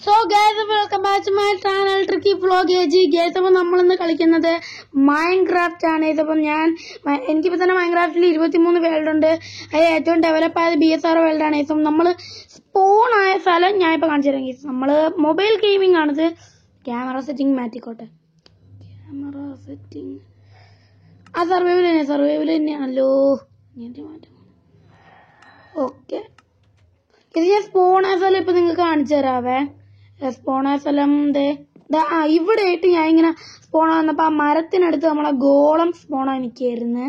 So guys welcome back to my channel tricky vlog ഏജി. Guys അപ്പോൾ നമ്മളിന്ന് കളിക്കുന്നത് മൈൻക്രാഫ്റ്റ് ആണ്. ഇതിപ്പോൾ എനിക്കിപ്പോൾ തന്നെ മൈൻക്രാഫ്റ്റിൽ 23 വേൾഡ് ഉണ്ട്. അത് ഏറ്റവും ഡെവലപ്പ് ആയത് BSR വേൾഡാണ്. ഇപ്പം നമ്മൾ സ്പോൺ ആയ സ്ഥലം ഞാനിപ്പോൾ കാണിച്ചു തരാം. ഗൈസ് നമ്മൾ മൊബൈൽ ഗെയിമിംഗ് ആണിത്. ക്യാമറ സെറ്റിംഗ് മാറ്റിക്കോട്ടെ. ക്യാമറ സെറ്റിംഗ് ആ സർവൈവൽ തന്നെയാണല്ലോ. മാറ്റാം. ഓക്കെ, ഇത് ഞാൻ സ്പോൺ ആയ സ്ഥലം ഇപ്പം നിങ്ങൾക്ക് കാണിച്ചു തരാവേ. സ്പോണ സ്ഥലം ഇവിടെ ആയിട്ട് ഞാൻ ഇങ്ങനെ സ്പോണ വന്നപ്പോ ആ മരത്തിനടുത്ത് നമ്മളെ ഗോളം സ്പോണ എനിക്കായിരുന്നു.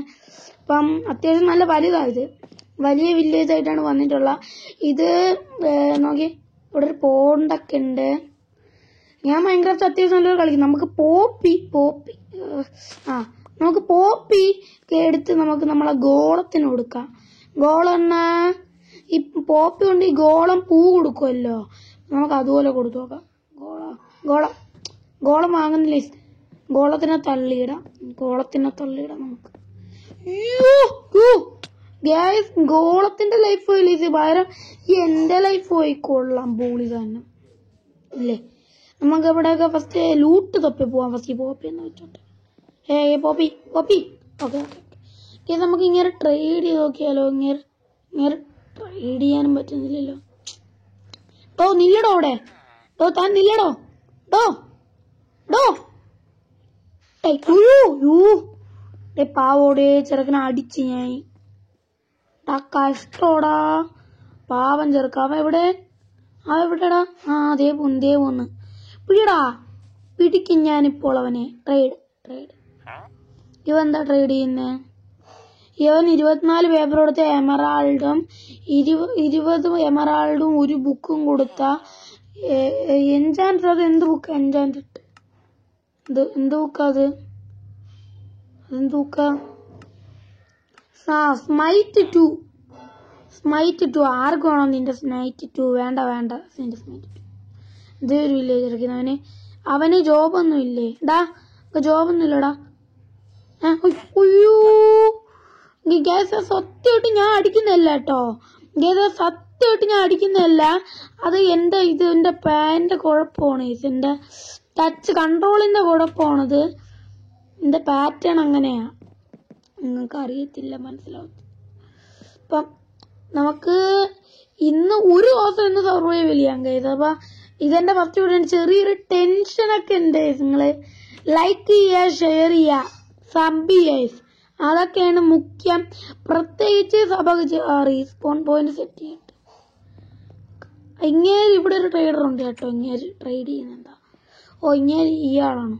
അപ്പം അത്യാവശ്യം നല്ല വലുതായത്, വലിയ വില്ലേജ് ആയിട്ടാണ് വന്നിട്ടുള്ള. ഇത് നോക്കി, ഇവിടെ ഒരു പോണ്ടൊക്കെ ഉണ്ട്. ഞാൻ മൈൻക്രാഫ്റ്റ് അത്യാവശ്യം നല്ലൊരു കളിക്കും. നമുക്ക് പോപ്പി എടുത്ത് നമുക്ക് നമ്മളെ ഗോളത്തിന് കൊടുക്കാം. ഗോളം ഈ പോപ്പി കൊണ്ട് ഈ ഗോളം പൂ കൊടുക്കുമല്ലോ, നമുക്ക് അതുപോലെ കൊടുത്തു നോക്കാം. ഗോളം വാങ്ങുന്നില്ല, ഗോളത്തിനെ തള്ളിയിടാം നമുക്ക്. ഗൈസ്, ഗോളത്തിന്റെ ലൈഫ് പോയില്ലേ, പകരം എന്റെ ലൈഫ് പോയി. കൊള്ളാം, ബോളി തന്നെ ഇല്ലേ. നമുക്ക് ഇവിടെയൊക്കെ ഫസ്റ്റ് ലൂട്ട് തപ്പി പോവാം. ഫസ്റ്റ് ഈ പോപ്പി എന്ന് വെച്ചോട്ടെ. Poppy okay. നമുക്ക് ഇങ്ങനെ ട്രേഡ് ചെയ്ത് നോക്കിയാലോ. ഇങ്ങനെ ട്രേഡ് ചെയ്യാനും പറ്റുന്നില്ലല്ലോ. നില്ലടോ അവിടെ, താൻ നില്ലടോ. പാവോടെ ചെറുക്കനെ അടിച്ച് ഞാൻ. കഷ്ടോടാ പാവം ചെറുക്ക. എവിടെടാ? അതേ പോന്ന് പിടിയടാ, പിടിക്കും ഞാനിപ്പോൾ അവനെ. ട്രേഡ് ഇവെന്താ ട്രേഡ് ചെയ്യുന്നേ? ഇവൻ 24 പേപ്പർ കൊടുത്ത എമറാൾഡും 20 എമറാൾഡും ഒരു ബുക്കും കൊടുത്ത എൻചാൻഡ്. അത് എന്ത് ബുക്ക്? എൻചാൻഡ് എന്ത് ബുക്കാ അത്? അതെന്ത് ബുക്കാ? സ്മൈറ്റ് 2. ആർക്ക് വേണം നിന്റെ സ്മൈറ്റ് 2? വേണ്ട നിന്റെ സ്മൈറ്റ് 2. ഇതേ ഒരു വില്ലേജ് ഇറക്കുന്നവന്. അവന് ജോബൊന്നും ഇല്ലേ? ജോബൊന്നും ഇല്ലടാ. സത്യമായിട്ട് ഞാൻ അടിക്കുന്നില്ല കേട്ടോ. സത്യമായിട്ട് ഞാൻ അടിക്കുന്നില്ല. അത് എന്റെ പാന്റെ കുഴപ്പമാണ്. എന്റെ ടച്ച് കൺട്രോളിന്റെ കുഴപ്പമാണത്. എന്റെ പാറ്റേൺ അങ്ങനെയാ, നിങ്ങൾക്ക് അറിയത്തില്ല, മനസ്സിലാവും. അപ്പം നമുക്ക് ഒരു ദിവസം സർവൈവ് ചെയ്യാൻ കഴിയുന്നത്. അപ്പൊ ഇതെന്റെ ഫസ്റ്റ് വീഡിയോ. ചെറിയൊരു ടെൻഷനൊക്കെ ഉണ്ട്. നിങ്ങള് ലൈക്ക് ചെയ്യുക, ഷെയർ ചെയ്യുക, സബ് ചെയ്യുക, അതൊക്കെയാണ് മുഖ്യം. പ്രത്യേകിച്ച് റീസ്പോൺ പോയിന്റ് സെറ്റ് ചെയ്തിട്ട്. ഇങ്ങനെ ഇവിടെ ഒരു ട്രേഡർ ഉണ്ട് കേട്ടോ. ഇങ്ങനെ ട്രേഡ് ചെയ്യുന്ന ഇങ്ങനെ ഇയാളാണ്.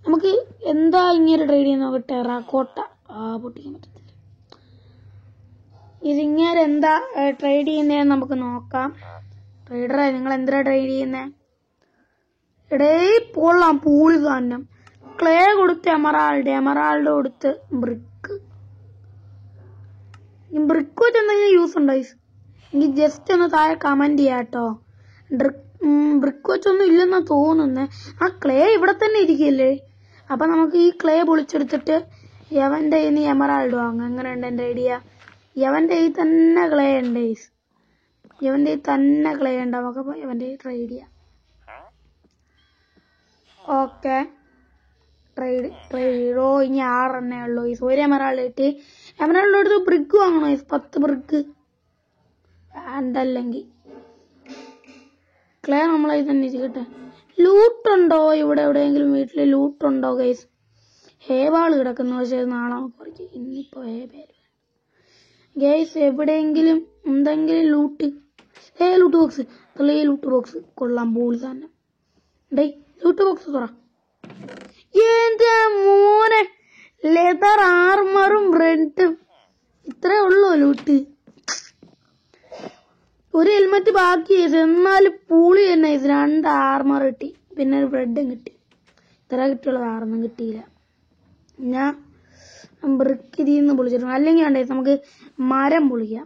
നമുക്ക് എന്താ ഇങ്ങനെ ട്രേഡ് ചെയ്യുന്ന? ടെറാക്കോട്ട പൊട്ടിക്കാൻ പറ്റത്തില്ല. ഇതിങ്ങനെ എന്താ ട്രേഡ് ചെയ്യുന്നതെന്ന് നമുക്ക് നോക്കാം. ട്രേഡറെ, നിങ്ങൾ എന്തിനാ ട്രേഡ് ചെയ്യുന്നേ? പോളാം പൂളി സാധനം. ക്ലേ കൊടുത്ത് എമറാൾഡ് കൊടുത്ത് ബ്രിക്ക് വെച്ച് എന്തെങ്കിലും യൂസ് ഉണ്ടോ? എനിക്ക് ജസ്റ്റ് ഒന്ന് താഴെ കമന്റ് ചെയ്യാട്ടോ. ബ്രിക്ക് വെച്ചൊന്നും ഇല്ലെന്നാ തോന്നുന്നേ. ആ ക്ലേ ഇവിടെ തന്നെ ഇരിക്കല്ലേ. അപ്പൊ നമുക്ക് ഈ ക്ലേ പൊളിച്ചെടുത്തിട്ട് യവന്റെ കയ്യിൽ നിന്ന് എമറാൾഡ് വാങ്ങാം. എങ്ങനെയുണ്ട് എന്റെ ഐഡിയ? യവന്റെ കയ്യിൽ തന്നെ ക്ലേ ഉണ്ട്. നമുക്കപ്പോ യവന്റെ ട്രേഡ് ചെയ്യാം. Okay, trade. ഇനി 6 എണ്ണേ ഉള്ളൂ. ഒരു എമറാൾഡ് എടുത്ത് ബ്രിക്ക് വാങ്ങണോ? 10 ബ്രിക്ക് വേണ്ടല്ലെങ്കിൽ ക്ലേ നമ്മളെ തന്നെ ഇരിക്കട്ടെ. ലൂട്ടുണ്ടോ ഇവിടെ? എവിടെയെങ്കിലും വീട്ടില് ലൂട്ടുണ്ടോ ഗൈസ്? ഹേബാള് കിടക്കുന്നു, പക്ഷെ നാളെ നമുക്ക് പറിക്കും. ഇന്നിപ്പോ ഹേബേര് ഗൈസ്. എവിടെയെങ്കിലും എന്തെങ്കിലും ലൂട്ട് ബോക്സ്. ലൂട്ട് ബോക്സ് കൊള്ളാം, ബോളി തന്നെ. ലൂട്ട് ബോക്സ് തുറ. എന്റെ മോനെ, ലെതർ ആർമറും ബ്രെഡും. ഇത്രേ ഉള്ളൂ ലൂട്ട്. ഒരു ഹെൽമെറ്റ് ബാക്കി, എന്നാലും പൂളി തന്നെ. 2 ആർമർ കിട്ടി, പിന്നെ ഒരു ബ്രെഡും കിട്ടി. ഇത്ര കിട്ടിയുള്ളത്, 6 കിട്ടിയില്ല. ഞാൻ ബ്രിക്ക് ഇതിന്ന് പൊളിച്ചിട്ടുണ്ട്. അല്ലെങ്കിൽ വേണ്ട, നമുക്ക് മരം പൊളിക്കാം.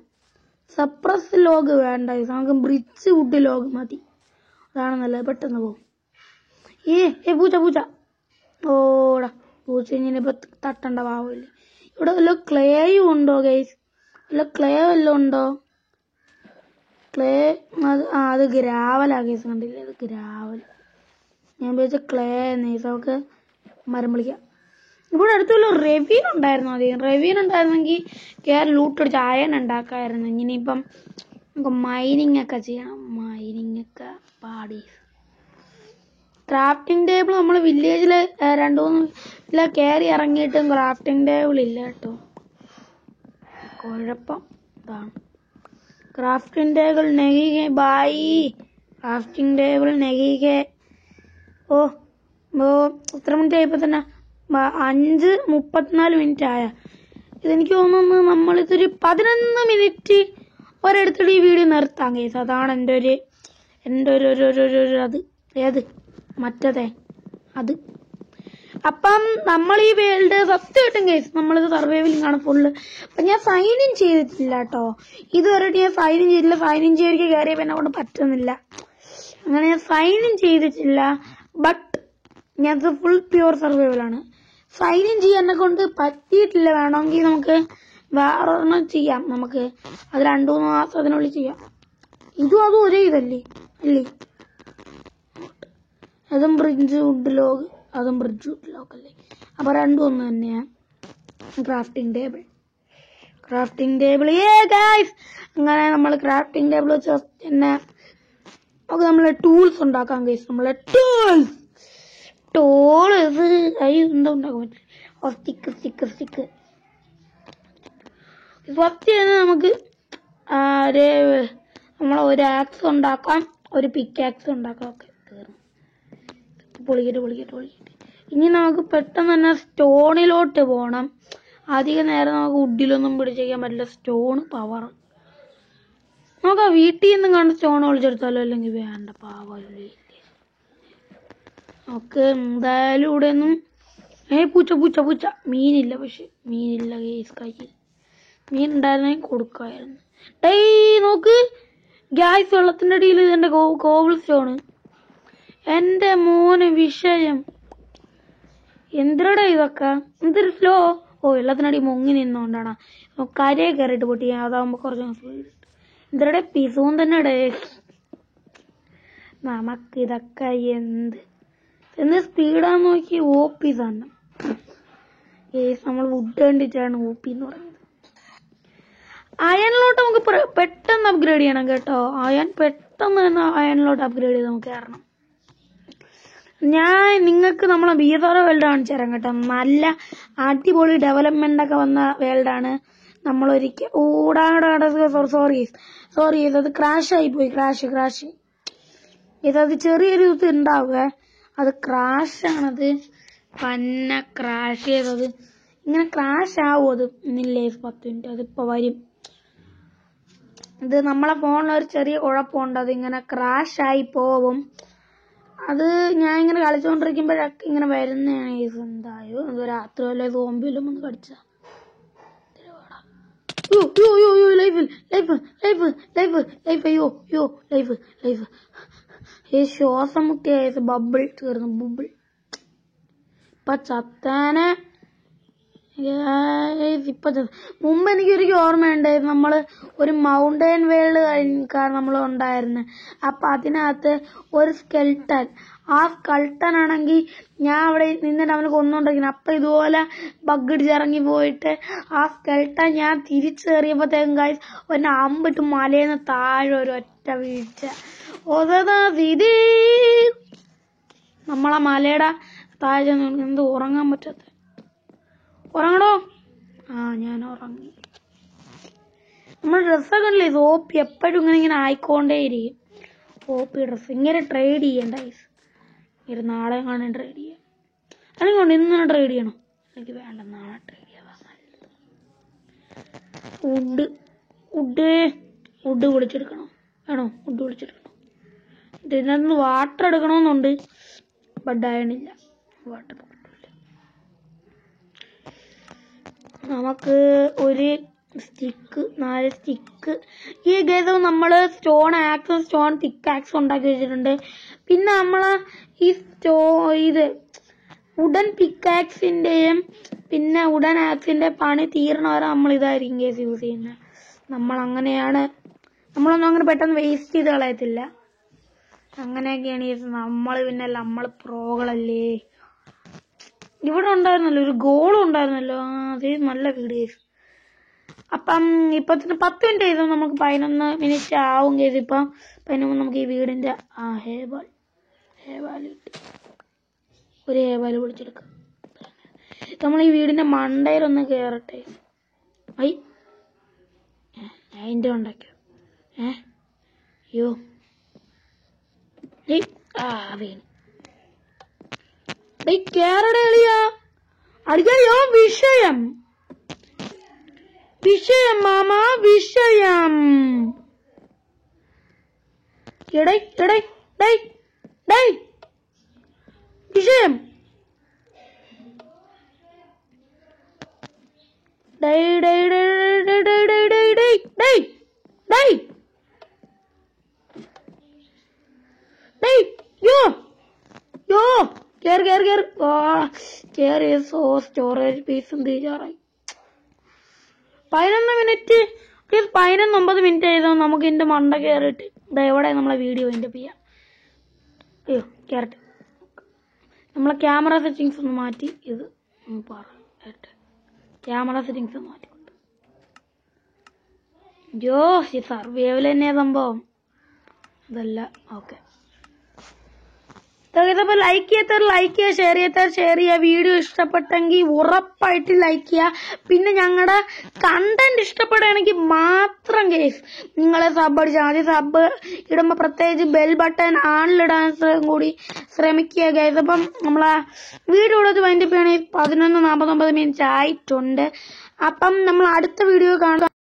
സപ്രസ് ലോഗ് വേണ്ട, നമുക്ക് ബ്രിച്ച് വുഡ് ലോഗ് മതി. അതാണ് നല്ലത്, പെട്ടെന്ന് പോകും. പൂച്ച ഓടാ. പൂച്ച ഇനിയിപ്പോ തട്ടണ്ട പാവില്ലേ. ഇവിടെ വല്ല ക്ലേയും ഉണ്ടോ ഗൈസ്? വല്ല ക്ലേ വല്ലതും ഉണ്ടോ? ക്ലേ അത് ഗ്രാവലാ കേസ്, കണ്ടില്ലേ? അത് ഗ്രാവൽ. ഞാൻ വിചാരിച്ച ക്ലേ നൈസ്. നമുക്ക് മരം വിളിക്കാം. ഇവിടെ അടുത്തുള്ള റെവീൻ ഉണ്ടായിരുന്നു. അധികം റെവീൻ ഉണ്ടായിരുന്നെങ്കിൽ കയറി ലൂട്ടടിച്ച് അയൺ ഉണ്ടാക്കാമായിരുന്നു. ഇനിയിപ്പം നമുക്ക് മൈനിങ് ഒക്കെ ചെയ്യണം. മൈനിങ് ഒക്കെ പാടി. ക്രാഫ്റ്റിംഗ് ടേബിൾ നമ്മൾ വില്ലേജിൽ 2-3 കയറി ഇറങ്ങിയിട്ടും ക്രാഫ്റ്റിംഗ് ടേബിൾ ഇല്ല കേട്ടോ. കുഴപ്പം ഇതാണ്. ക്രാഫ്റ്റിംഗ് ടേബിൾ നെഗികെ ബായി. ക്രാഫ്റ്റിംഗ് ടേബിൾ നെഗികെ. ഓ എത്ര മിനിറ്റ് ആയപ്പോൾ തന്നെ? 5:34 ആയ. ഇതെനിക്ക് തോന്നുന്നു നമ്മളിതൊരു 11 മിനിറ്റ് ഒരിടത്തോടെ ഈ വീഡിയോ നിർത്താം കേസ്. അതാണ് എൻ്റെ ഒരു അത് ഏത് മറ്റേ അത്. അപ്പം നമ്മൾ ഈ വേൾഡ് സത്യമായിട്ടും കേസ് നമ്മളിത് സർവൈവലിംഗ് ആണ് ഫുള്ള്. അപ്പം ഞാൻ സൈൻ ഇൻ ചെയ്തിട്ടില്ല കേട്ടോ. ഇതുവരെ ഞാൻ സൈൻ ഇൻ ചെയ്തില്ല. സൈൻ ഇൻ ചെയ്തിരിക്കുക കയറിയപ്പോൾ എന്നെ കൊണ്ട് പറ്റുന്നില്ല. അങ്ങനെ ഞാൻ സൈൻ ഇൻ ചെയ്തിട്ടില്ല. ബട്ട് ഞാനത് ഫുൾ പ്യുവർ സർവൈവലാണ്. സൈൻ ഇൻ ചെയ്യാൻ എന്നെ കൊണ്ട് പറ്റിയിട്ടില്ല. വേണമെങ്കിൽ നമുക്ക് വേറൊരെണ്ണം ചെയ്യാം. നമുക്ക് അത് 2-3 മാസത്തിനുള്ളിൽ ചെയ്യാം. അതും ഒരേ ഇതല്ലേ അല്ലേ? അതും ബ്രിഡ്ജ് വുഡ് ലോഗ്, അതും ബ്രിഡ്ജ് വുഡ് ലോഗ് അല്ലേ? അപ്പോൾ രണ്ടും ഒന്ന് തന്നെയാണ്. Crafting table guys. അങ്ങനെ നമ്മൾ ക്രാഫ്റ്റിംഗ് ടേബിൾ വെച്ച് തന്നെ നമുക്ക് നമ്മളെ ടൂൾസ് ഉണ്ടാക്കാം ഗൈസ്. നമ്മളെ ടൂൾസ് എന്താ ഉണ്ടാക്കാൻ പറ്റില്ല. സ്റ്റിക്ക് ഫസ്റ്റ് തന്നെ നമുക്ക് ഒരു ആക്സ് ഉണ്ടാക്കാം, ഒരു പിക്ക് ആക്സ് ഉണ്ടാക്കാം. ഓക്കെ, തീർന്നു. പൊളിക്കട്ടെ. ഇനി നമുക്ക് പെട്ടെന്ന് തന്നെ സ്റ്റോണിലോട്ട് പോകണം. അധികം നേരം നമുക്ക് വുഡിലൊന്നും പിടിച്ചേക്കാൻ പറ്റില്ല. Stone power. നമുക്ക് ആ വീട്ടിൽ നിന്നും കണ്ട് സ്റ്റോൺ ഒളിച്ചെടുത്താലോ? അല്ലെങ്കിൽ വേണ്ട, പാവല്ലേ. ഓക്കെ, എന്തായാലും ഇവിടെ ഒന്നും പൂച്ച മീനില്ല. പക്ഷെ മീനില്ല കേസ്. കയ്യിൽ മീൻ ഉണ്ടായിരുന്നെങ്കിൽ കൊടുക്കായിരുന്നു. നോക്ക് ഗ്യാസ് വെള്ളത്തിന്റെ അടിയിൽ ഇതിന്റെ കോബിൾ സ്റ്റോണ്. എന്റെ മോന് വിഷയം. എന്തിനടാ ഇതൊക്കെ? എന്തൊരു സ്ലോ. വെള്ളത്തിനടി മുങ്ങി നിന്നോണ്ടാണ്. കരയെ കയറിയിട്ട് പൊട്ടി. അതാവുമ്പോ കുറച്ച് എന്തിനടെ പിസവും തന്നെ ഇടേ. നമുക്കിതൊക്കെ എന്ത് സ്പീഡാന്ന് നോക്കി. OP തന്നെ. നമ്മൾ വുഡ് കണ്ടിട്ടാണ് OP എന്ന് പറയുന്നത്. അയണിലോട്ട് നമുക്ക് പെട്ടെന്ന് അപ്ഗ്രേഡ് ചെയ്യണം കേട്ടോ. പെട്ടെന്ന് തന്നെ അയണിലോട്ട് അപ്ഗ്രേഡ് ചെയ്ത് നമുക്ക് കയറണം. ഞാൻ നിങ്ങൾക്ക് നമ്മളെ BSR വേൾഡ് കാണിച്ചു തരാം കേട്ടോ. നല്ല അടിപൊളി ഡെവലപ്മെന്റ് ഒക്കെ വന്ന വേൾഡാണ്. നമ്മളൊരിക്കൽ സോറി അത് ക്രാഷ് ആയിപ്പോയി. ക്രാഷ് ഇതത് ചെറിയൊരു ഇത് ഉണ്ടാവുക. അത് ക്രാഷാണത്. പന്ന ക്രാഷ് ചെയ്തത്. ഇങ്ങനെ ക്രാഷ് ആവും. അത് ഇന്നില്ലേ 10 മിനിറ്റ്. അതിപ്പോ വരും. ഇത് നമ്മളെ ഫോണിലൊരു ചെറിയ കുഴപ്പമുണ്ട്. അതിങ്ങനെ ക്രാഷ് ആയി പോവും. അത് ഞാൻ ഇങ്ങനെ കളിച്ചുകൊണ്ടിരിക്കുമ്പോഴൊക്കെ ഇങ്ങനെ വരുന്നതാണ്. എന്തായോ അത് രാത്രി വല്ല സോംബിയിലും ഒന്ന് കടിച്ച ലൈഫ് ശ്വാസം മുട്ടിയ ബബിൾ തീർന്നു. ബബിൾ ഇപ്പൊ ചത്താനെ. മുമ്പ് എനിക്കൊരിക്കലും ഓർമ്മയുണ്ടായിരുന്നു. നമ്മള് ഒരു മൗണ്ടൻ വേൾഡ് കഴിഞ്ഞാണ് നമ്മൾ ഉണ്ടായിരുന്നത്. അപ്പൊ അതിനകത്ത് ഒരു സ്കെൽട്ടൻ. ആ സ്കെൽട്ടൻ ആണെങ്കിൽ ഞാൻ അവിടെ നിന്നിട്ട് അവന് കൊന്നുകൊണ്ടിരിക്കുന്നു. അപ്പൊ ഇതുപോലെ ബഗ്ഗടിച്ചിറങ്ങി പോയിട്ട് ആ സ്കെൽട്ടൻ ഞാൻ തിരിച്ചേറിയപ്പോഴത്തേക്കും ഗൈസ് ഒരു അമ്പിട്ട് മലയിന്ന് താഴെ ഒരു ഒറ്റ വീഴ്ച. നമ്മളാ മലയുടെ താഴെ എന്ത് ഉറങ്ങാൻ പറ്റാത്ത. ഉറങ്ങണോ? ഞാൻ ഉറങ്ങി. നമ്മൾ ഡ്രസ്സൊക്കെ ഉണ്ടല്ലേ OP എപ്പോഴും ഇങ്ങനെ ആയിക്കൊണ്ടേയിരിക്കും. OP ഡ്രസ്സ് ഇങ്ങനെ ട്രേഡ് ചെയ്യണ്ട ഗൈസ്. ഒരു നാളെ കാണാൻ ട്രേഡ് ചെയ്യാം. അല്ലെങ്കിൽ ഇന്ന് ട്രേഡ് ചെയ്യണം. എനിക്ക് വേണ്ട, നാളെ ട്രേഡ് ചെയ്യാതാ നല്ലത്. വുഡ് വിളിച്ചെടുക്കണോ? വേണോ? വുഡ് വിളിച്ചെടുക്കണോ? ഇതിനകത്ത് വാട്ടർ എടുക്കണമെന്നുണ്ട്. ബട്ട് അയണില്ല. വാട്ടർ കിട്ടില്ല. നമുക്ക് ഒരു സ്റ്റിക്ക് 4 സ്റ്റിക്ക്. ഈ ഗൈസ് നമ്മൾ സ്റ്റോൺ ആക്സും സ്റ്റോൺ പിക്കാക്സും ഉണ്ടാക്കി വെച്ചിട്ടുണ്ട്. പിന്നെ നമ്മൾ ഇത് വുഡൻ പിക്കാക്സിന്റെയും പിന്നെ വുഡൻ ആക്സിന്റെ പണി തീരണ വരെ നമ്മൾ ഇതായിരിക്കും കേസ് യൂസ് ചെയ്യുന്നത്. നമ്മൾ അങ്ങനെയാണ് നമ്മളൊന്നും അങ്ങനെ പെട്ടെന്ന് വേസ്റ്റ് ചെയ്ത് കളയത്തില്ല. അങ്ങനെയൊക്കെയാണ് നമ്മൾ. പിന്നെ നമ്മൾ പ്രോകളല്ലേ. ഇവിടെ ഉണ്ടായിരുന്നല്ലോ ഒരു ഗോളും ഉണ്ടായിരുന്നല്ലോ. അത് നല്ല വീഡിയോ. അപ്പം ഇപ്പൊ 10 മിനിറ്റ് ചെയ്തു. നമുക്ക് 11 മിനിറ്റ് ആവും കേസ്. ഇപ്പം നമുക്ക് ഈ വീടിന്റെ ഹേബാൽ കിട്ടി. ഒരു ഹേബാൽ പൊളിച്ചെടുക്കാം. നമ്മൾ ഈ വീടിന്റെ മണ്ടയിലൊന്ന് കേറട്ടെ. അതിന്റെ ഉണ്ടാക്കിയോ അയ്യോ വീണ് കേറടേ എളിയാ. അടിക്കോ വിഷയം മാമ വിഷയം. വിഷയം സ്റ്റോറേജ് പീസും തീരാറായി. 11 മിനിറ്റ് 19 മിനിറ്റ് ആയതോ. നമുക്ക് ഇതിന്റെ മണ്ട കയറിയിട്ട് എവിടെ നമ്മളെ വീഡിയോ അതിന്റെ ചെയ്യാം. അയ്യോ കയറട്ടെ. നമ്മളെ ക്യാമറ സെറ്റിങ്സ് ഒന്ന് മാറ്റി. ഇത് ക്യാമറ സെറ്റിങ്സ് ഒന്ന് മാറ്റിക്കൊണ്ട് ഈ സർവൈവൽ തന്നെയാ സംഭവം. അതല്ല ഓക്കെ. ഇതപ്പോ ലൈക്ക് ചെയ്യുക, ഷെയർ ചെയ്യുക. വീഡിയോ ഇഷ്ടപ്പെട്ടെങ്കിൽ ഉറപ്പായിട്ട് ലൈക്ക് ചെയ്യുക. പിന്നെ ഞങ്ങളുടെ കണ്ടന്റ് ഇഷ്ടപ്പെടുകയാണെങ്കിൽ മാത്രം കേസ് നിങ്ങളെ സബ് അടിച്ചാൽ മതി. സബ് ഇടുമ്പോൾ പ്രത്യേകിച്ച് ബെൽ ബട്ടൺ ആണിലിടാൻ കൂടി ശ്രമിക്കുക കേസ്. അപ്പം നമ്മളെ വീഡിയോ ഉള്ളത് വൈൻഡപ്പ് ചെയ്യണമെങ്കിൽ 11:49 മിനിറ്റ് ആയിട്ടുണ്ട്. അപ്പം നമ്മൾ അടുത്ത വീഡിയോ കാണുക.